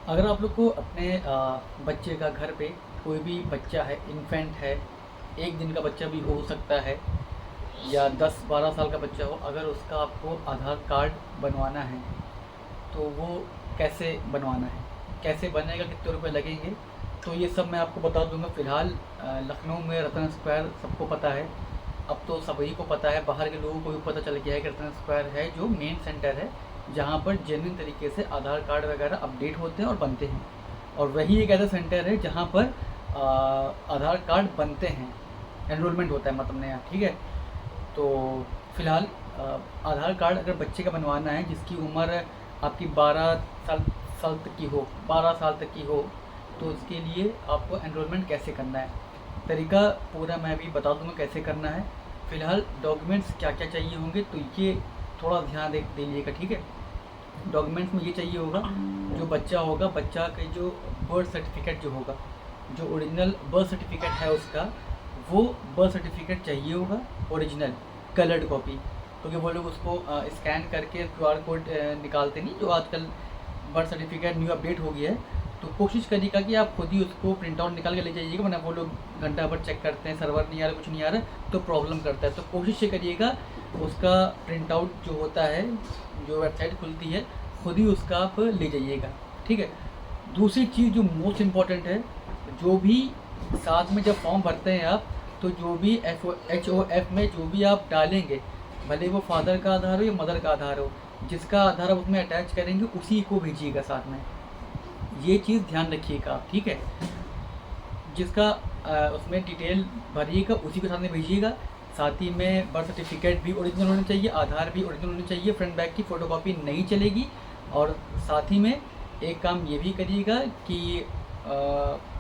अगर आप लोग को अपने बच्चे का घर पे कोई भी बच्चा है, इन्फेंट है, 1 दिन का बच्चा भी हो सकता है या 10-12 साल का बच्चा हो, अगर उसका आपको आधार कार्ड बनवाना है तो वो कैसे बनवाना है, कैसे बनेगा, कितने रुपए लगेंगे, तो ये सब मैं आपको बता दूंगा। फ़िलहाल लखनऊ में रतन स्क्वायर सबको पता है। अब तो सभी को पता है, बाहर के लोगों को भी पता चल गया है कि रतन स्क्वायर है जो मेन सेंटर है जहाँ पर जेन्युइन तरीके से आधार कार्ड वगैरह अपडेट होते हैं और बनते हैं। और वही एक ऐसा सेंटर है जहाँ पर आधार कार्ड बनते हैं, एनरोलमेंट होता है मतलब नया, ठीक है। तो फ़िलहाल आधार कार्ड अगर बच्चे का बनवाना है जिसकी उम्र आपकी 12 साल साल तक की हो, 12 साल तक की हो, तो उसके लिए आपको एनरोलमेंट कैसे करना है, तरीका पूरा मैं अभी बता दूंगा कैसे करना है। फ़िलहाल डॉक्यूमेंट्स क्या क्या चाहिए होंगे तो ये थोड़ा ध्यान दे दीजिएगा, ठीक है। डॉक्यूमेंट्स में ये चाहिए होगा, जो बच्चा होगा, बच्चा के जो बर्थ सर्टिफिकेट जो होगा, जो ओरिजिनल बर्थ सर्टिफिकेट है उसका, वो बर्थ सर्टिफिकेट चाहिए होगा, ओरिजिनल कलर्ड कॉपी। क्योंकि वो लोग उसको स्कैन करके क्यूआर कोड निकालते नहीं, जो आजकल बर्थ सर्टिफिकेट न्यू अपडेट हो गया है। तो कोशिश करिएगा कि आप खुद ही उसको प्रिंट आउट निकाल के ले जाइएगा, वरना वो लोग घंटा भर चेक करते हैं, सर्वर नहीं आ रहा, कुछ नहीं आ रहा, तो प्रॉब्लम करता है। तो कोशिश ये करिएगा उसका प्रिंट आउट जो होता है, जो वेबसाइट खुलती है, खुद ही उसका आप ले जाइएगा, ठीक है। दूसरी चीज़ जो मोस्ट इम्पॉर्टेंट है, जो भी साथ में जब फॉर्म भरते हैं आप, तो जो भी HOF में जो भी आप डालेंगे, भले वो फादर का आधार हो या मदर का आधार हो, जिसका आधार आप उसमें अटैच करेंगे उसी को भेजिएगा साथ में। ये चीज़ ध्यान रखिएगा आप, ठीक है। जिसका उसमें डिटेल भरिएगा उसी के साथ में भेजिएगा। साथ ही में बर्थ सर्टिफिकेट भी ओरिजिनल होना चाहिए, आधार भी ओरिजिनल होनी चाहिए, फ्रंट बैक की फ़ोटोकॉपी नहीं चलेगी। और साथ ही में एक काम ये भी करिएगा कि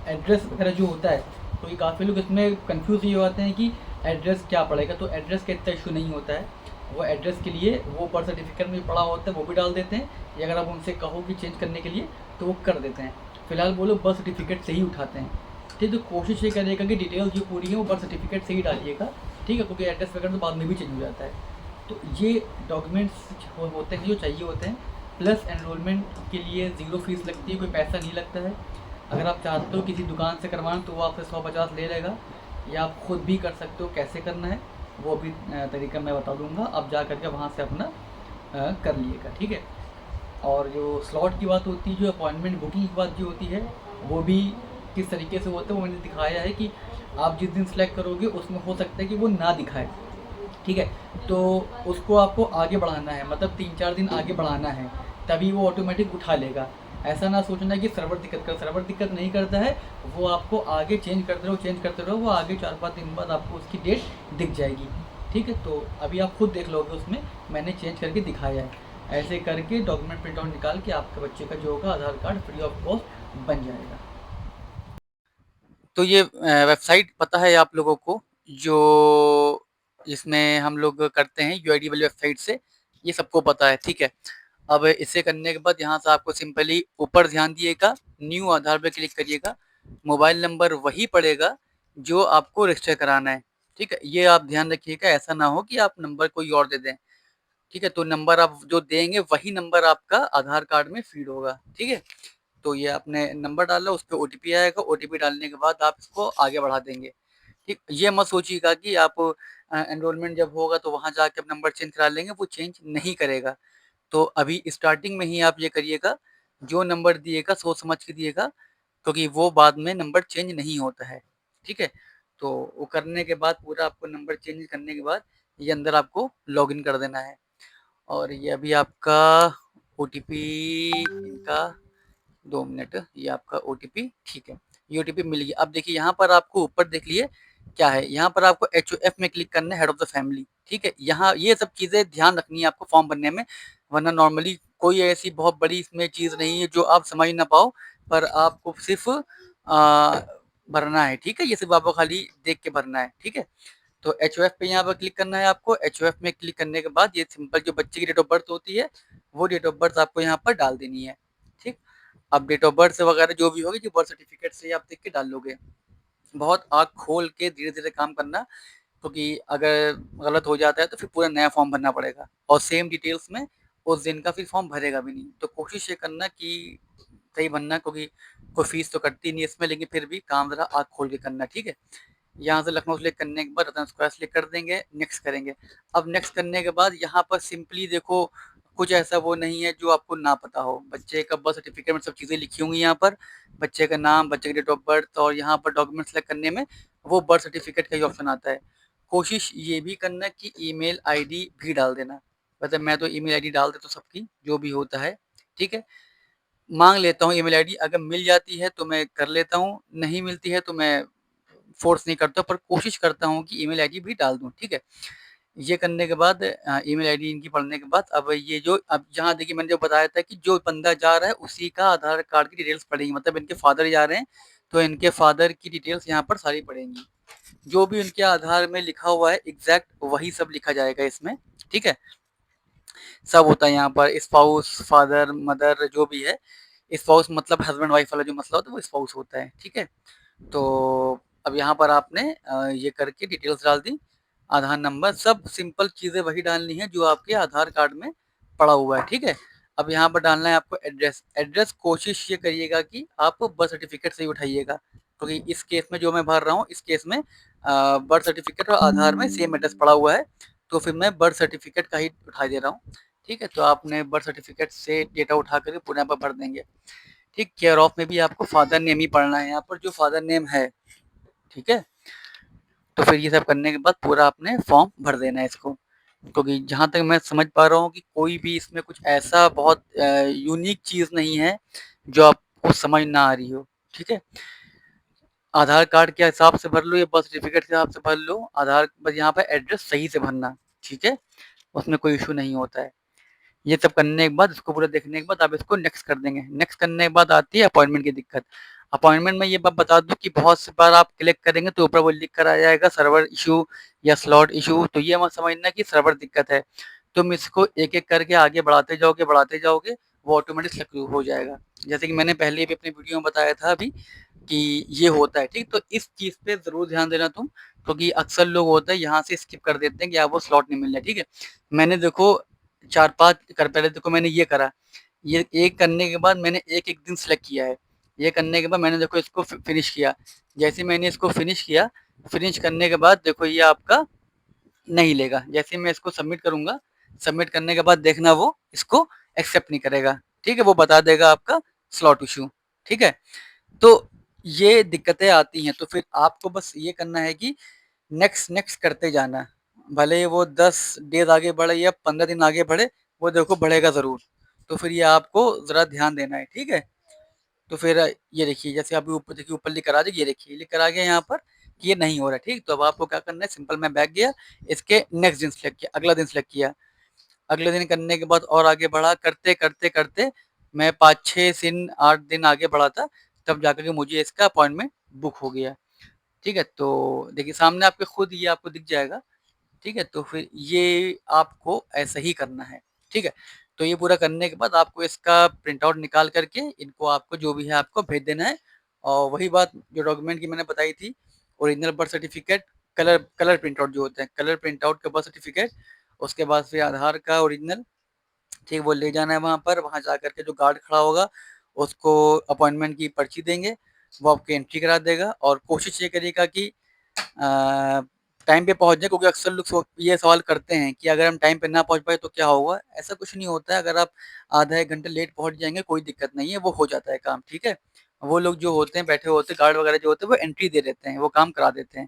एड्रेस वगैरह जो होता है, तो ये काफ़ी लोग इसमें कंफ्यूज ये होते हैं कि एड्रेस क्या पड़ेगा, तो एड्रेस का इतना इशू नहीं होता है। वो एड्रेस के लिए वो बर्थ सर्टिफिकेट में पड़ा होता है, वो भी डाल देते हैं, या अगर आप उनसे कहो कि चेंज करने के लिए तो वो कर देते हैं। फ़िलहाल वो लोग बर्थ सर्टिफिकेट से ही उठाते हैं, ठीक है। तो कोशिश ये करिएगा कि डिटेल्स जो पूरी है वो बर्थ सर्टिफिकेट से ही डालिएगा, ठीक है, क्योंकि एड्रेस वगैरह तो बाद में भी चेंज हो जाता है। तो ये डॉक्यूमेंट्स होते हैं जो चाहिए होते हैं। प्लस एनरोलमेंट के लिए ज़ीरो फीस लगती है, कोई पैसा नहीं लगता है। अगर आप चाहते हो किसी दुकान से करवाना तो वो आपसे 100-50 ले लेगा, या आप खुद भी कर सकते हो। कैसे करना है वो भी तरीका मैं बता दूंगा, आप जा करके वहाँ से अपना कर लिएगा, ठीक है। और जो स्लॉट की बात होती है, जो अपॉइंटमेंट बुकिंग की बात जो होती है, वो भी किस तरीके से होता है वो मैंने दिखाया है कि आप जिस दिन सेलेक्ट करोगे उसमें हो सकता है कि वो ना दिखाए, ठीक है। तो उसको आपको आगे बढ़ाना है, मतलब 3-4 दिन आगे बढ़ाना है, तभी वो ऑटोमेटिक उठा लेगा। ऐसा ना सोचना कि सर्वर दिक्कत कर, सर्वर दिक्कत नहीं करता है। वो आपको आगे चेंज करते रहो, चेंज करते रहो, वो आगे 4-5 दिन बाद आपको उसकी डेट दिख जाएगी, ठीक है। तो अभी आप खुद देख लोगे, उसमें मैंने चेंज करके दिखाया है। ऐसे करके डॉक्यूमेंट प्रिंट आउट निकाल के आपके बच्चे का जो होगा आधार कार्ड फ्री ऑफ कॉस्ट बन जाएगा। तो ये वेबसाइट पता है आप लोगों को, जो जिसमें हम लोग करते हैं यूआईडी वाली वेबसाइट से, ये सबको पता है, ठीक है। अब इसे करने के बाद यहाँ से आपको सिंपली ऊपर ध्यान दिएगा, न्यू आधार पे क्लिक करिएगा। मोबाइल नंबर वही पड़ेगा जो आपको रजिस्टर कराना है, ठीक है। ये आप ध्यान रखिएगा, ऐसा ना हो कि आप नंबर कोई और दे दें, ठीक है। तो नंबर आप जो देंगे वही नंबर आपका आधार कार्ड में फीड होगा, ठीक है। तो ये आपने नंबर डाला, उस पे ओटीपी आएगा, ओटीपी डालने के बाद आप इसको आगे बढ़ा देंगे, ठीक। ये मत सोचिएगा कि आप एनरोलमेंट जब होगा तो वहाँ जाके आप नंबर चेंज करा लेंगे, वो चेंज नहीं करेगा। तो अभी स्टार्टिंग में ही आप ये करिएगा, जो नंबर दिएगा सोच समझ के दिएगा, क्योंकि वो बाद में नंबर चेंज नहीं होता है, ठीक है। तो वो करने के बाद, पूरा आपको नंबर चेंज करने के बाद, ये अंदर आपको लॉगिन कर देना है। और ये अभी आपका ओटीपी, इनका 2 मिनट, ये आपका ओटीपी, ठीक है। ये ओटीपी मिल गया। अब देखिए यहाँ पर आपको ऊपर देख लिए क्या है, यहाँ पर आपको HOF में क्लिक करना है, हेड ऑफ द फैमिली, ठीक है। यहाँ ये सब चीजें ध्यान रखनी है आपको फॉर्म भरने में, वरना नॉर्मली कोई ऐसी बहुत बड़ी इसमें चीज नहीं है जो आप समझ ना पाओ, पर आपको सिर्फ भरना है, ठीक है। ये सिर्फ आपको खाली देख के भरना है, ठीक है। तो HOF पे यहाँ पर क्लिक करना है आपको। HOF में क्लिक करने के बाद ये सिंपल जो बच्चे की डेट ऑफ बर्थ होती है, वो डेट ऑफ बर्थ आपको यहाँ पर डाल देनी है, ठीक। अब डेट ऑफ बर्थ वगैरह जो भी होगी, जो बर्थ सर्टिफिकेट से आप देख के डाल लोगे। बहुत आँख खोल के धीरे धीरे काम करना, क्योंकि अगर गलत हो जाता है तो फिर पूरा नया फॉर्म भरना पड़ेगा, और सेम डिटेल्स में उस दिन का फिर फॉर्म भरेगा भी नहीं। तो कोशिश ये करना कि सही भरना, क्योंकि कोई फीस तो कटती नहीं इसमें, लेकिन फिर भी काम ज़रा आँख खोल के करना, ठीक है। यहाँ से लखनऊ सेलेक्ट करने के बाद रतन स्क्वायर सेलेक्ट कर देंगे, नेक्स्ट करेंगे। अब नेक्स्ट करने के बाद यहाँ पर सिंपली देखो, कुछ ऐसा वो नहीं है जो आपको ना पता हो। बच्चे का बर्थ सर्टिफिकेट में सब चीज़ें लिखी होंगी यहाँ पर, बच्चे का नाम, बच्चे की डेट ऑफ बर्थ, और यहाँ पर डॉक्यूमेंट सेलेक्ट करने में वो बर्थ सर्टिफिकेट का ही ऑप्शन आता है। कोशिश ये भी करना कि ईमेल आईडी भी डाल देना। वैसे मैं तो ईमेल आईडी डाल देता हूँ सबकी, जो भी होता है, ठीक है। मांग लेता हूँ ईमेल आईडी, अगर मिल जाती है तो मैं कर लेता हूँ, नहीं मिलती है तो मैं फोर्स नहीं करता, पर कोशिश करता हूँ कि ईमेल आईडी भी डाल दूँ, ठीक है। ये करने के बाद ईमेल आईडी इनकी पढ़ने के बाद, अब ये जो अब जहाँ देखिए मैंने जो बताया था कि जो बंदा जा रहा है उसी का आधार कार्ड की डिटेल्स पड़ेंगी, मतलब इनके फादर जा रहे हैं तो इनके फादर की डिटेल्स यहाँ पर सारी पड़ेंगी। जो भी उनके आधार में लिखा हुआ है एग्जैक्ट वही सब लिखा जाएगा इसमें, ठीक है। सब होता है यहाँ पर, स्पाउस, फादर, मदर, जो भी है। स्पाउस मतलब हस्बैंड वाइफ वाला जो मसला होता है वो स्पाउस होता है, ठीक है। तो अब यहाँ पर आपने ये करके डिटेल्स डाल दी, आधार नंबर, सब सिंपल चीज़ें वही डालनी है जो आपके आधार कार्ड में पड़ा हुआ है, ठीक है। अब यहाँ पर डालना है आपको एड्रेस। एड्रेस कोशिश ये करिएगा कि आप बर्थ सर्टिफिकेट से ही उठाइएगा, क्योंकि इस केस में जो मैं भर रहा हूँ, इस केस में बर्थ सर्टिफिकेट और आधार में सेम एड्रेस पड़ा हुआ है, तो फिर मैं बर्थ सर्टिफिकेट का ही उठा दे रहा हूँ, ठीक है। तो आपने बर्थ सर्टिफिकेट से डेटा उठा करके पूरे यहाँ पर भर देंगे, ठीक। केयर ऑफ में भी आपको फादर नेम ही पढ़ना है यहाँ पर, जो फादर नेम है, ठीक है। तो फिर ये सब करने के बाद पूरा आपने फॉर्म भर देना है इसको, क्योंकि जहाँ तक मैं समझ पा रहा हूँ कि कोई भी इसमें कुछ ऐसा बहुत यूनिक चीज़ नहीं है जो आपको समझ ना आ रही हो, ठीक है। आधार कार्ड के हिसाब से भर लो या बर्थ सर्टिफिकेट के हिसाब से भर लो, आधार बस यहाँ पर एड्रेस सही से भरना, ठीक है। उसमें कोई इशू नहीं होता है। ये सब करने के बाद, इसको पूरा देखने के बाद आप इसको नेक्स्ट कर देंगे। नेक्स्ट करने के बाद आती है अपॉइंटमेंट की दिक्कत। अपॉइंटमेंट में ये बात बता दूं कि बहुत सी बार आप क्लिक करेंगे तो ऊपर वो लिख कर आ जाएगा सर्वर इशू या स्लॉट इशू, तो ये मत समझना कि सर्वर दिक्कत है। तुम इसको एक एक करके आगे बढ़ाते जाओगे, वो ऑटोमेटिक शुरू हो जाएगा। जैसे कि मैंने पहले भी अपने वीडियो में बताया था अभी कि ये होता है, ठीक। तो इस चीज़ पे ज़रूर ध्यान देना तुम, क्योंकि अक्सर लोग होते हैं यहाँ से स्किप कर देते हैं कि यार वो स्लॉट नहीं मिल रहा है, ठीक है। मैंने देखो 4-5 कर पहले देखो मैंने ये करा, ये एक करने के बाद मैंने एक-एक दिन सेलेक्ट किया है। ये करने के बाद मैंने देखो इसको फिनिश किया। जैसे मैंने इसको फिनिश किया, फिनिश करने के बाद देखो ये आपका नहीं लेगा। जैसे मैं इसको सबमिट करूँगा, सबमिट करने के बाद देखना वो इसको एक्सेप्ट नहीं करेगा, ठीक है। वो बता देगा आपका स्लॉट इश्यू, ठीक है। तो ये दिक्कतें आती हैं, तो फिर आपको बस ये करना है कि नेक्स्ट नेक्स्ट करते जाना। भले वो 10 डेज़ आगे बढ़े या 15 दिन आगे बढ़े, वो देखो बढ़ेगा ज़रूर। तो फिर ये आपको ज़रा ध्यान देना है, ठीक है। तो फिर ये देखिए, जैसे अभी ऊपर देखिए, ऊपर लिख कर आ जाए, ये देखिए लिख कर आ गया यहाँ पर कि ये नहीं हो रहा है, ठीक। तो अब आपको क्या करना है, सिंपल मैं बैक गया, इसके नेक्स्ट दिन सेलेक्ट किया, अगला दिन सेलेक्ट किया। अगले दिन करने के बाद और आगे बढ़ा, करते मैं 5-6 दिन 8 दिन आगे बढ़ा था, तब जाकर के मुझे इसका अपॉइंटमेंट बुक हो गया, ठीक है। तो देखिए सामने आपके खुद ये आपको दिख जाएगा, ठीक है। तो फिर ये आपको ऐसा ही करना है, ठीक है। तो ये पूरा करने के बाद आपको इसका प्रिंट आउट निकाल करके इनको आपको जो भी है आपको भेज देना है। और वही बात जो डॉक्यूमेंट की मैंने बताई थी, original birth certificate, colour colour print out जो होते हैं, कलर प्रिंट आउट का बर्थ सर्टिफिकेट, उसके बाद फिर आधार का ओरिजिनल, ठीक, वो ले जाना है वहाँ पर। वहाँ जा कर के जो गार्ड खड़ा होगा उसको अपॉइंटमेंट की पर्ची देंगे, वो आपकी एंट्री करा देगा। और कोशिश ये करिएगा कि टाइम पे पहुँच जाएँ, क्योंकि अक्सर लोग ये सवाल करते हैं कि अगर हम टाइम पे ना पहुँच पाए तो क्या होगा? ऐसा कुछ नहीं होता है, अगर आप आधा 1 घंटे लेट पहुँच जाएँगे कोई दिक्कत नहीं है, वो हो जाता है काम, ठीक है। वो लोग जो होते हैं बैठे होते हैं, गार्ड वगैरह जो होते हैं वो एंट्री दे देते हैं, वो काम करा देते हैं।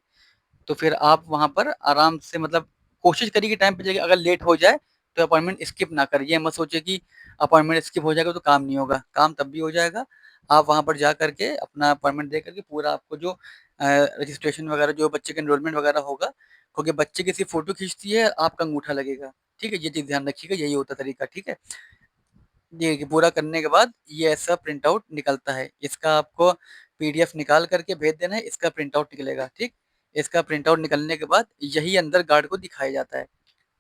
तो फिर आप वहाँ पर आराम से, मतलब कोशिश करिए कि टाइम पे जाइए। अगर लेट हो जाए तो अपॉइंटमेंट स्किप ना करिए। ये मत सोचिए कि अपॉइंटमेंट स्किप हो जाएगा तो काम नहीं होगा, काम तब भी हो जाएगा। आप वहाँ पर जा कर के अपना अपॉइंटमेंट दे करके पूरा आपको जो रजिस्ट्रेशन वगैरह, जो बच्चे का एनरोलमेंट वगैरह होगा, क्योंकि बच्चे की सिर्फ फ़ोटो खींचती है, आपका अंगूठा लगेगा, ठीक है। ये चीज़ ध्यान रखिएगा, यही होता है तरीका, ठीक है। ये पूरा करने के बाद ये ऐसा प्रिंट आउट निकलता है, इसका आपको पीडीएफ निकाल करके भेज देना है, इसका प्रिंट आउट निकलेगा, ठीक। इसका प्रिंट आउट निकलने के बाद यही अंदर गार्ड को दिखाया जाता है।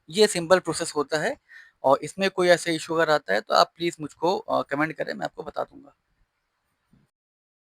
ये सिंपल प्रोसेस होता है, और इसमें कोई ऐसा इशू अगर आता है तो आप प्लीज़ मुझको कमेंट करें, मैं आपको बता दूँगा।